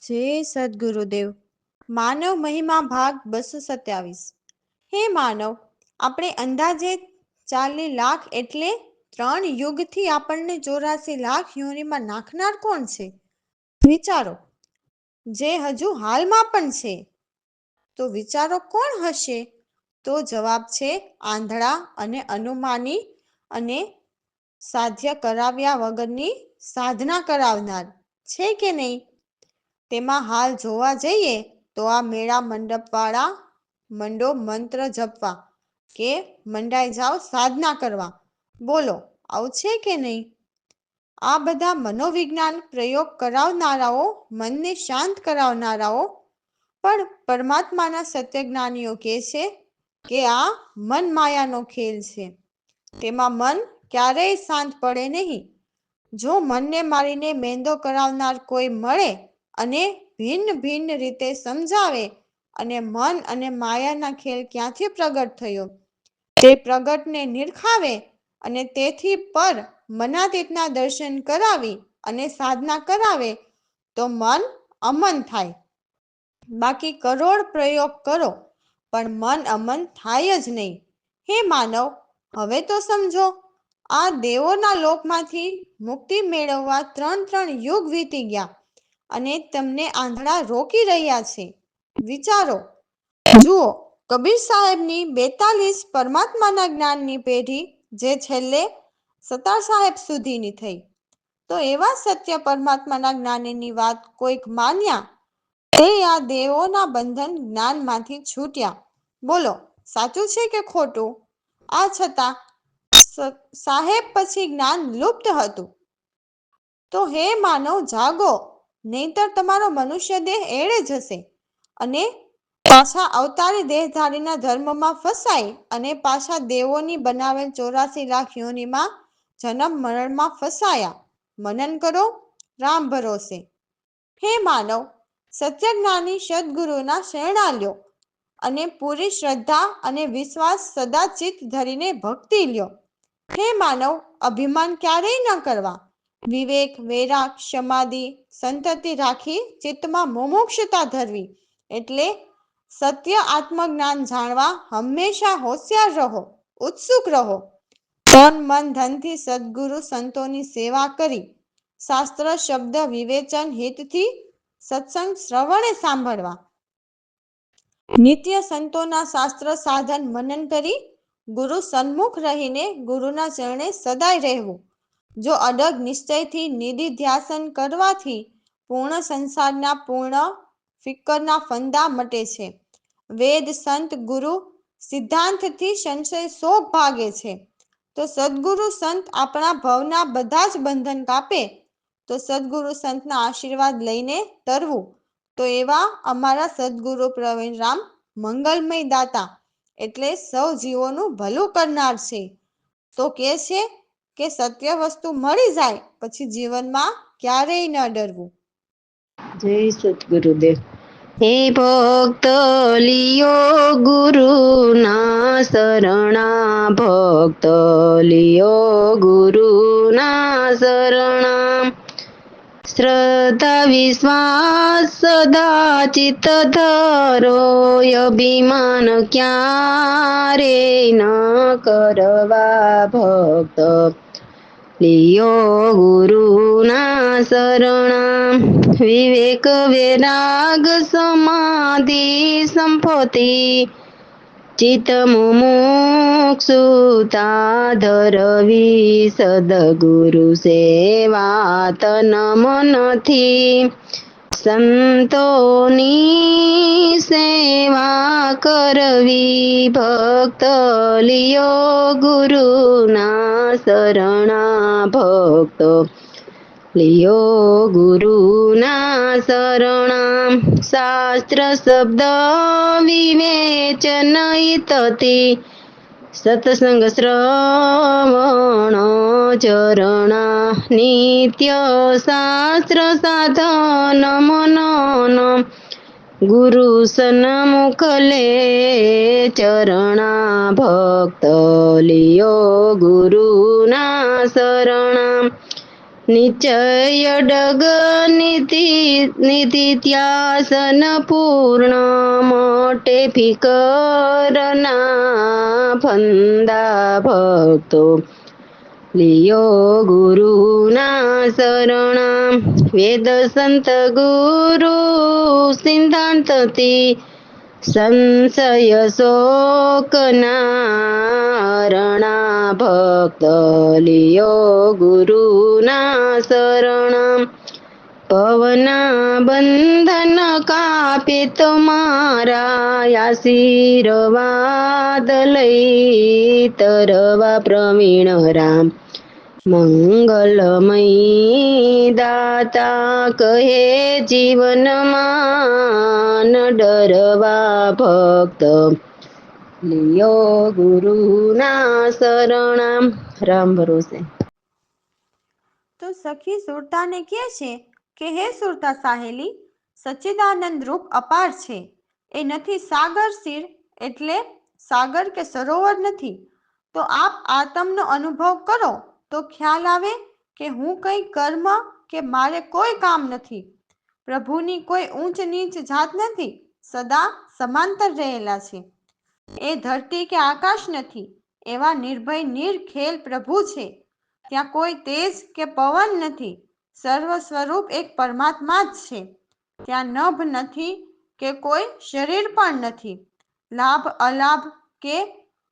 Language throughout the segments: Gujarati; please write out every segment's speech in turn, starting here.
જય સદગુરુદેવ. માનવ મહિમા ભાગ 227. હે માનવ, આપણે અંદાજે 40 લાખ એટલે 3 યુગથી આપણને 84 લાખ યોનિમાં નાખનાર કોણ છે? વિચારો. જે હજુ હાલમાં પણ છે. તો વિચારો કોણ હશે? તો જવાબ છે આંધળા અને અનુમાની અને સાધ્ય કરાવ્યા વગરની સાધના કરાવનાર. છે કે નહીં? તેમાં હાલ જોવા જઈએ તો આ મેળા મંડપવાળા મંડો મંત્ર જપવા કે મંડાઈ જાઓ સાધના કરવા. બોલો, આવું છે કે નહીં? આ બધા મનોવિજ્ઞાન પ્રયોગ કરાવનારાઓ, મનને શાંત કરાવનારાઓ, પણ પરમાત્માના સત્યજ્ઞાનીઓ કહે છે કે આ મન માયાનો ખેલ છે. તેમાં મન ક્યારેય શાંત પડે નહીં. જો મનને મારીને મેંદો કરાવનાર કોઈ મળે અને ભિન્ન ભિન્ન રીતે સમજાવે અને મન અને માયાના ખેલ ક્યાંથી પ્રગટ થયો તે પ્રગટને નિરખાવે અને તેથી પર મનાતીતના દર્શન કરાવી અને સાધના કરાવે તો મન અમન થાય. બાકી કરોડ પ્રયોગ કરો પણ મન અમન થાય જ નહીં. હે માનવ, હવે તો સમજો. આ દેવોના લોકમાંથી મુક્તિ મેળવવા 3 યુગ વીતી ગયા અને તમને આંધળા રોકી રહ્યા છે. વિચારો. જુઓ, કબીર સાહેબની 42 પરમાત્માના જ્ઞાનની પેઢી જે છેલ્લે સત્તાર સાહેબ સુધીની થઈ. તો એવા સત્ય પરમાત્માના જ્ઞાનની વાત કોઈક માન્યા તે આ દેવોના બંધન જ્ઞાનમાંથી છૂટ્યા. બોલો, સાચું છે કે ખોટું? આ છતાં સાહેબ પછી જ્ઞાન લુપ્ત હતું. તો હે માનવ, જાગો, નહીંતર તમારો મનુષ્ય દેહ એળે જશે અને પાછા અવતારી દેહધારીના ધર્મમાં ફસાઈ અને પાછા દેવોની બનાવેલ 84 લાખ યોનિમાં જન્મ મરણમાં ફસાયા. મનન કરો રામ ભરોસે. હે માનવ, સત્યજ્ઞાની સદગુરુના શરણા લ્યો અને પૂરી શ્રદ્ધા અને વિશ્વાસ સદા ચિત્ત ધરીને ભક્તિ લ્યો. હે માનવ, અભિમાન ક્યારેય ન કરવા. વિવેક, વૈરાગ, સમાધિ, સંતતિ રાખી ચિત્તમાં મુમુક્ષુતા ધરવી એટલે સત્ય આત્મજ્ઞાન જાણવા હંમેશા હોશિયાર રહો, ઉત્સુક રહો. તન મન ધનથી સદગુરુ સંતોની સેવા કરી, શાસ્ત્ર શબ્દ વિવેચન હિતથી સત્સંગ શ્રવણે સાંભળવા, નિત્ય સંતોના શાસ્ત્ર સાધન મનન કરી ગુરુ સન્મુખ રહીને ગુરુના ચરણે સદાય રહેવું. જો અડગ નિશ્ચયથી નિધિધ્યાસન કરવાથી પૂર્ણ સંસારના પૂર્ણ ફિકરના ફંદા મટે છે. વેદ સંત ગુરુ સિદ્ધાંતથી સંશય શોક ભાગે છે. તો સદગુરુ સંત આપણા ભવના બધા જ બંધન કાપે તો સદગુરુ સંતના આશીર્વાદ લઈને તરવું. તો એવા અમારા સદગુરુ પ્રવીણરામ મંગલમય દાતા એટલે સૌ જીવોનું ભલું કરનાર છે. તો કે છે કે સત્ય વસ્તુ મળી જાય પછી જીવનમાં ક્યારેય ન ડરવું. જય સદગુરુદેવ. હે ભક્ત લિયો ગુરુના શરણા, ભક્ત લિયો ગુરુના શરણા. શ્રદ્ધા વિશ્વાસ સદા ચિત્ત ધરો, અભિમાન ક્યારે ન કરવા. ભક્ત લિયો ગુરુના શરણા. વિવેક વૈરાગ સમાધિ સંપત્તિ ચિત્ત મુમુક્ષુતા ધરવી, સદગુરુ સેવા તન મનથી સંતોની સેવા કરવી. ભક્ત લિયો ગુરુના શરણા, ભક્ત લિયો ગુરુના શરણા. શાસ્ત્ર શબ્દ વિવેચન હિતથી સત્સંગ શ્રવણ ચરણા. નિત્ય શાસ્ત્ર સાધન મનન ગુરુ સન્મુખ લે ચરણા. ભક્ત લિયો ગુરુના શરણા. નિશ્ચય ડગ નિધિત્યાસન પૂર્ણ મોટે ફિકરના ફંદા ભક્તો લિયો ગુરુના શરણા વેદ સંત ગુરુ સિદ્ધાંતથી સંશય શોકના ભક્ત લિયો ગુરુના શરણ પવના બંધન કાપે તમારા આશીર્વાદ લઈ તરવા પ્રવીણ રામ મંગલમય દાતા કહે જીવનમાં ન ડરવા ભક્ત લિયો ગુરુના શરણામ રામ ભરોસે. તો સખી સુરતાને કહે છે કે હે સુરતા સાહેલી, સચ્ચિદાનંદ રૂપ અપાર છે. એ નથી સાગર શિર, એટલે સાગર કે સરોવર નથી. તો આપ આત્મનો અનુભવ કરો તો ખ્યાલ આવે કે હું કંઈ કર્મ કે મારે કોઈ કામ નથી. પ્રભુની કોઈ ઊંચ નીચ જાત નથી, સદા સમાંતર રહેલા છે. એ ધરતી કે આકાશ નથી, એવા નિર્ભય નિર્ખેલ પ્રભુ છે. ત્યાં કોઈ તેજ કે પવન નથી, સર્વ સ્વરૂપ એક પરમાત્મા જ છે. ત્યાં નભ નથી કે કોઈ શરીર પણ નથી, લાભ અલાભ કે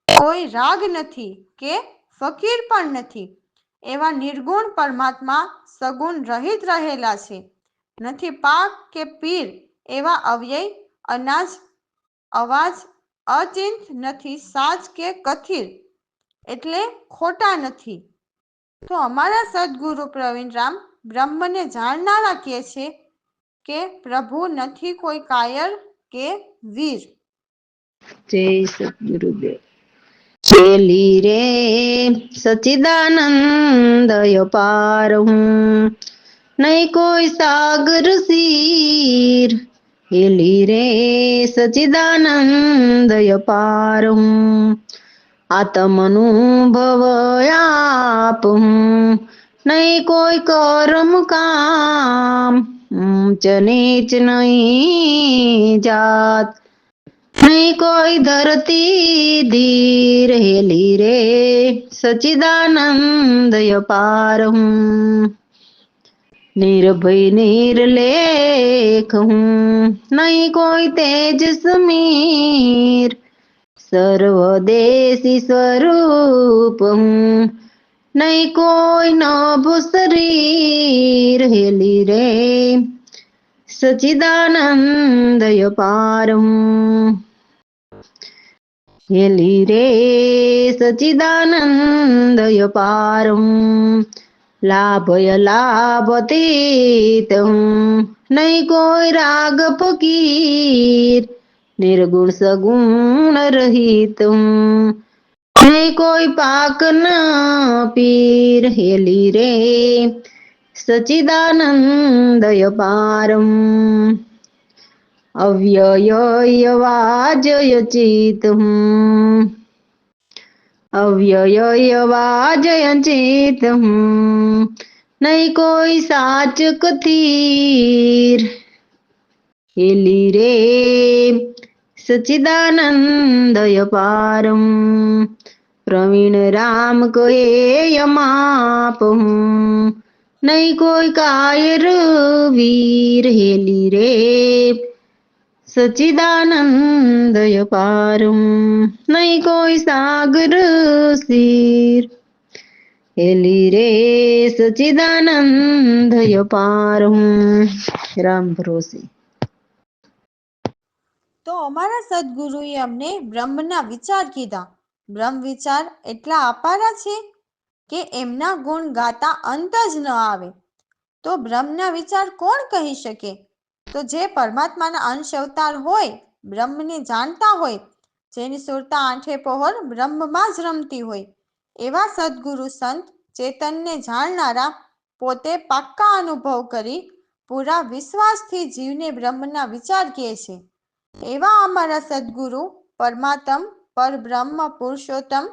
કોઈ રાગ નથી કે ફકીર પણ નથી. એવા નિર્ગુણ પરમાત્મા સગુણ રહિત રહેલા છે. નથી પાક કે પીર, એવા અવ્યય અનાજ અવાજ અચિંત નથી, સાજ કે કથિર, એટલે ખોટા નથી. તો અમારા સદગુરુ પ્રવીણરામ બ્રહ્મને જાણનારા કહે છે કે પ્રભુ નથી કોઈ કાયર કે વીર. જય સદગુરુદેવ. પેલી રે સચિદાનંદ અપાર હું નહીં કોઈ સાગર શીર. પેલી રે સચિદાનંદ અપાર હું આત્મનુભવ આપ હું નહીં કોઈ કર્મ કામ ઊંચ નીચ નહીં જાત નહીં કોઈ ધરતી ધીર. હેલી રે સચિદાનંદ અપાર હું નિર્ભય નિર્લેખ હું નહીં કોઈ તેજ સમીર. સર્વદેશી સ્વરૂપ હું નહીં કોઈ નભ શરીર. હેલી રે સચિદાનંદ અપાર હું હેલી રે સચિદાનંદ અપાર હું લાભ લાભ અતીત હું નહીં કોઈ રાગ ફકીર. નિર્ગુણ સગુણ રહિત હું નહીં કોઈ પાક ના પીર. હેલી રે સચિદાનંદ અપાર હું અવ્યય વાજય ચિત હું અવ્યય વાજય ચિત હું નહીં કોઈ સાચ કથીર. હેલી રે સચિદાનંદ અપાર હું પ્રવીણ રામ કહે યમાપ હું નહીં કોઈ કાયર વીર. હેલી રે સચિદાનંદ અપાર હું નહીં કોઈ સાગર શીર. હેલી રે સચિદાનંદ અપાર હું રામ ભરોસે. તો અમારા સદગુરુએ અમને બ્રહ્મના વિચાર કીધા. બ્રહ્મ વિચાર એટલા અપારા છે કે એમના ગુણ ગાતા અંત જ ન આવે. તો બ્રહ્મના વિચાર કોણ કહી શકે? તો જે પરમાત્માના અંશ અવતાર હોય, બ્રહ્મને જાણતા હોય, જેની સુરતા આઠે પહોર બ્રહ્મમાં જ રમતી હોય, એવા સદગુરુ સંત ચેતનને જાણનારા, પોતે પાક્કા અનુભવ કરી પૂરા વિશ્વાસથી જીવને બ્રહ્મના વિચાર કહે છે. એવા અમારા સદગુરુ પરમાત્મ પરબ્રહ્મ પુરુષોત્તમ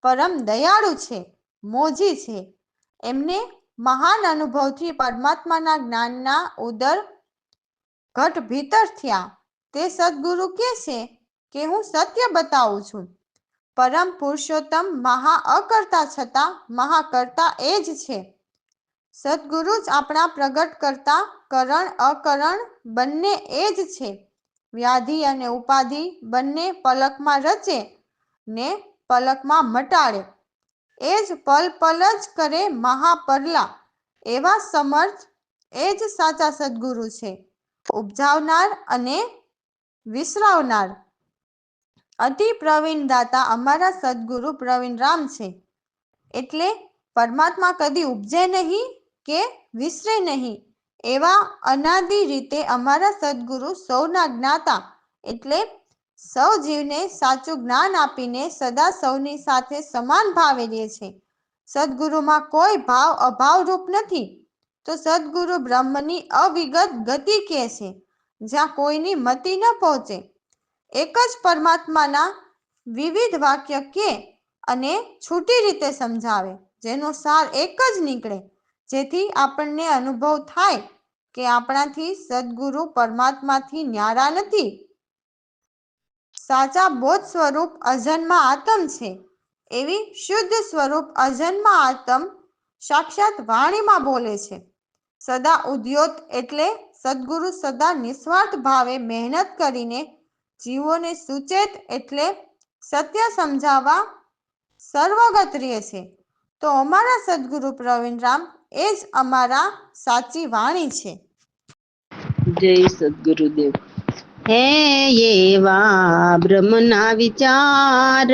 પરમ દયાળુ છે, મોજી છે. એમને મહાન અનુભવથી પરમાત્માના જ્ઞાનના ઉદર ઘટ ભીતર થયા. તે સદગુરુ કહે છે કે હું સત્ય બતાવું છું. પરમ પુરુષોત્તમ મહા અકર્તા છતાં મહાકર્તા એ જ છે. સદગુરુ જ આપણા પ્રગટ કરતા કરણ અકરણ બંને એ જ છે. વ્યાધિ અને ઉપાધિ બંને પલકમાં રચે ને પલકમાં મટાડે. એ જ પલ પલ જ કરે મહાપરલા. એવા સમર્થ એ જ સાચા સદગુરુ છે. ઉપજાવનાર અને વિસરાવનાર. અતિ પ્રવીણ દાતા અમારા સદગુરુ પ્રવીણરામ છે. એટલે પરમાત્મા કદી ઉપજે નહીં કે વિસરે નહીં. એવા અનાદિ રીતે અમારા સદગુરુ સૌના જ્ઞાતા એટલે સૌ જીવને સાચું જ્ઞાન આપીને સદા સૌની સાથે સમાન ભાવે રહે છે. સદગુરુમાં કોઈ ભાવ અભાવરૂપ નથી. તો સદગુરુ બ્રહ્મની અવિગત ગતિ કહે છે, જ્યાં કોઈની મતિ ન પહોંચે. એક જ પરમાત્માના વિવિધ વાક્ય કહે અને છૂટી રીતે સમજાવે, જેનો સાર એક જ નીકળે, જેથી આપણને અનુભવ થાય કે આપણાથી સદગુરુ પરમાત્માથી ન્યારા નથી. સાચા બોધ સ્વરૂપ અજન્મા આત્મ છે. એવી શુદ્ધ સ્વરૂપ અજન્મા આત્મ સાક્ષાત વાણીમાં બોલે છે. સદા ઉદ્યોત એટલે સદગુરુ સદા નિસ્વાર્થ ભાવે મહેનત કરીને જીવોને સુચેત એટલે સત્ય સમજાવવા સર્વગત રહે છે. તો અમારા સદગુરુ પ્રવીણરામ એ જ અમારા સાચી વાણી છે. જય સદગુરુદેવ. હે એવા બ્રહ્મના વિચાર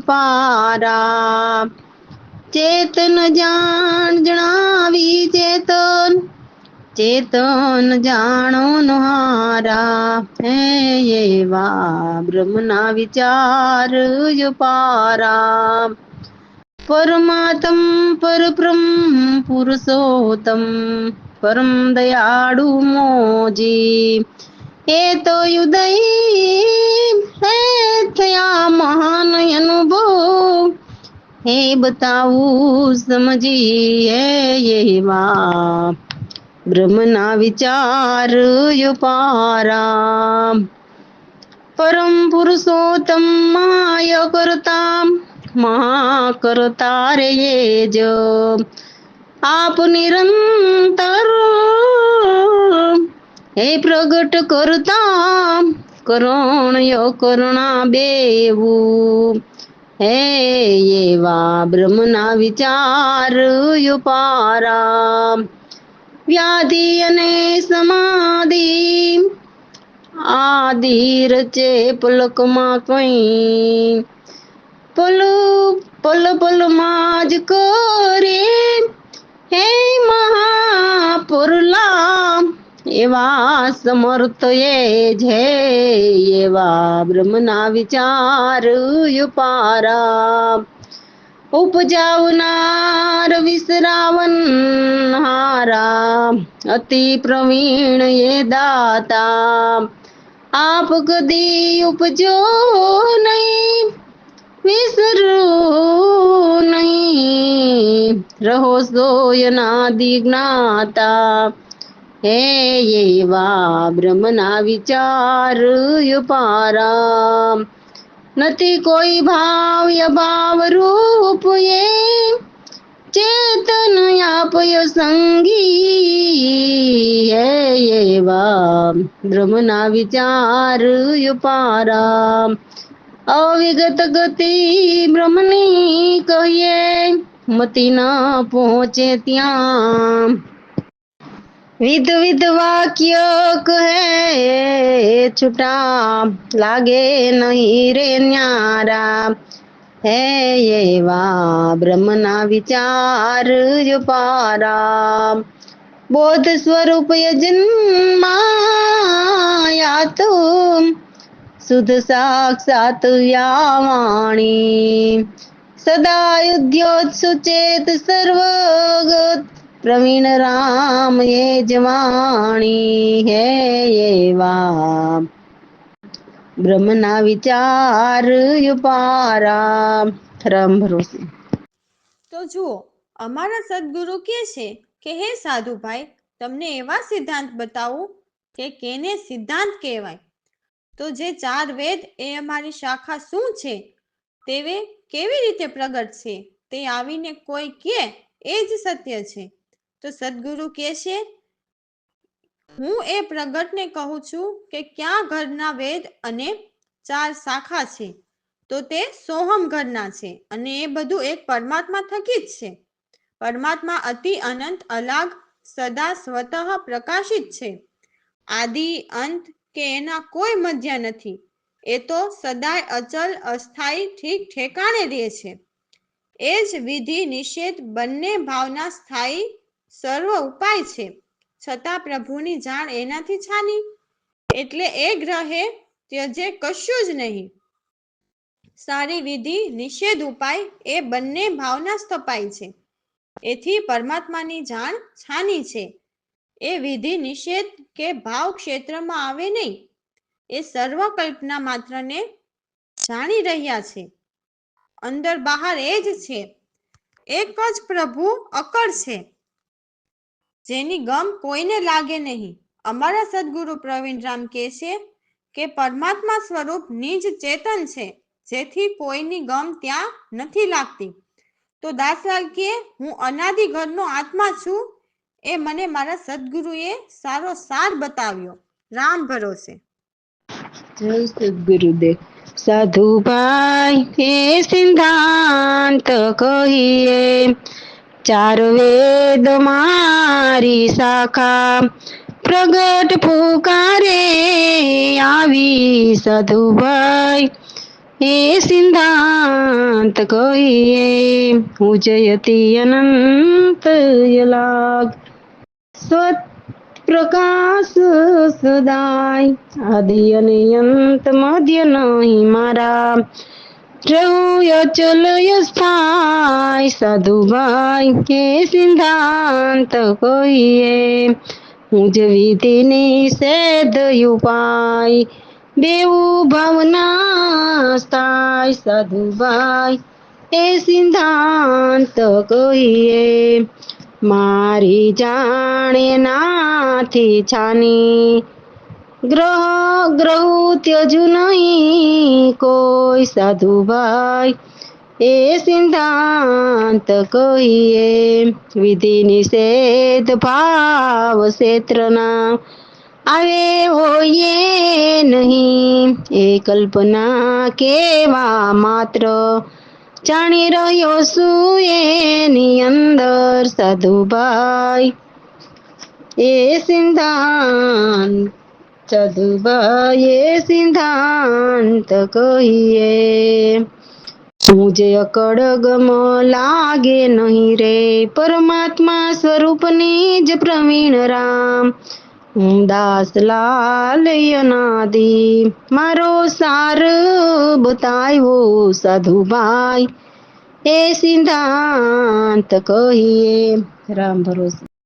પારા, ચેતન જાણ જણાવી ચેતન, ચેતન જાણો નહારા. હે એવા બ્રહ્મના વિચાર પારા, પરમાત્મ પરબ્રહ્મ પુરુષોત્તમ, પરમ દયાળુ મોજી. એ તો યુદય હે થયા મહાન અનુભવ, હે બતાવું સમજી. હે એવા બ્રહ્મના વિચાર પારા, પરમ પુરુષોત્તમ માય કરતા મહા રે એ જ આપ નિરંતર, હે પ્રગટ કરતા કરણ્ય કરુણા બેવું. હે એવા બ્રહ્મના વિચાર પારા, વ્યાધિ અને સમાધિ આદિ રચે પલકમાં કઈ, પલ પલ માં જ કરે હે મહાપુરલા. એવા સમર્થ એ છે. એવા બ્રહ્મના વિચાર પારા, ઉપજાવનાર વિસરાવન હારા, અતિ પ્રવીણ એ દાતા. આપ કદી ઉપજો નહીં, વિસરો નહીં, રહો સોય નાદિ જ્ઞાતા. હે એવા બ્રહ્મના વિચાર પારા, નથી કોઈ ભાવ અભાવ રૂપ એ ચેતન આપયો સંગી. હે એવા બ્રહ્મના વિચાર પારા, અવિગત ગતિ બ્રહ્મની કહીએ, મતિ ના પહોંચે ત્યાં. વિધ વિધ વાક્ય કહે છૂટા, લાગે નહીં રે ન્યારા. હે એવા બ્રહ્મના વિચાર પારા, બોધ સ્વરૂપ યજન્માયા તો શુદ્ધ સાક્ષાત વાણી. સદા યુદ્ધોત સુચેત સર્વગત, પ્રવીણ રામ એ જવાણી. હે એવા બ્રહ્મના વિચાર પારા. રામ ભરોસે. તો જુઓ, અમારા સદગુરુ કહે છે કે હે સાધુભાઈ, તમને એવા સિદ્ધાંત બતાવું કે કેને સિદ્ધાંત કહેવાય. તો જે 4 વેદ એ અમારી શાખા શું છે તેવે કેવી રીતે પ્રગટ છે તે આવીને કોઈ કહે એ જ સત્ય છે. તો સદગુરુ કહે છે, હું એ પ્રગટને કહું છું કે ક્યાં ઘરના વેદ અને 4 શાખા છે, તો તે સોહમ ઘરના છે અને એ બધું એક પરમાત્મા થકી જ છે. પરમાત્મા અતિ અનંત અલાગ સદા સ્વતઃ પ્રકાશિત છે. આદિ અંત કે એના કોઈ મધ્ય નથી. એ તો સદાય અચલ અસ્થાયી ઠીક ઠેકાણે રહે છે. એ જ વિધિ નિષેધ બંને ભાવના સ્થાયી સર્વ ઉપાય છે. છતાં પ્રભુની જાણ એનાથી છાની. એટલે એ ગ્રહે ત્યજે કશું જ નહીં. સારી વિધિ નિષેધ ઉપાય એ બંને ભાવના સ્થપાય છે. એથી પરમાત્માની જાણ છાની છે. એ વિધિ નિષેધ કે ભાવ ક્ષેત્રમાં આવે નહીં. એ સર્વ કલ્પના માત્રને જાણી રહ્યા છે. અંદર બહાર એ જ છે. એક જ પ્રભુ અકળ છે, જેની ગમ કોઈને લાગે નહીં. અમારા સદગુરુ પ્રવીણરામ કહે છે કે પરમાત્મા સ્વરૂપ નિજ ચેતન છે, જેથી કોઈની ગમ ત્યાં નથી લાગતી. તો દાસલાલ કહે, હું અનાદિ ઘરનો આત્મા છું. એ મને મારા સદગુરુએ સારો સાર બતાવ્યો. રામ ભરોસે. જય સદગુરુદેવ. સાધુભાઈ એ સિદ્ધાંત કહીએ, 4 વેદ મારી શાખા, પ્રગટ પુકારે આવી. સાધુભાઈ એ સિદ્ધાંત કહીએ, હું જયતી અનંત લાગ સ્વત પ્રકાશ સદાય, આદિ અને અંત મધ્ય નહીં મારા, રહું અચલ સ્થાય. સાધુભાઈ કે સિદ્ધાંત કહીએ, હું જ વિધિ નિષેધ ઉપાય, બેઉ ભાવના સ્થાય. સાધુભાઈ એ સિદ્ધાંત કહીએ, મારી જાણે નાથી છાની, ગ્રહ ત્યજુ નહીં કોઈ. સાધુભાઈ એ સિદ્ધાંત કહીએ, વિધિ નિષેધ ભાવ ક્ષેત્રના આવે હોઈએ નહીં. એ કલ્પના કેવા માત્ર, જાણી રહ્યો છું એની અંદર. સાધુભાઈ એ સિદ્ધાંત, સાધુભાઈ એ સિદ્ધાંત કહીએ, હું જે અકળગમ લાગે નહીં રે, પરમાત્મા સ્વરૂપની જ પ્રવીણ રામ. હું દાસલાલ અનાદિ, મારો સાર બતાવ્યો. સાધુભાઈ એ સિદ્ધાંત કહીએ. રામ ભરોસે.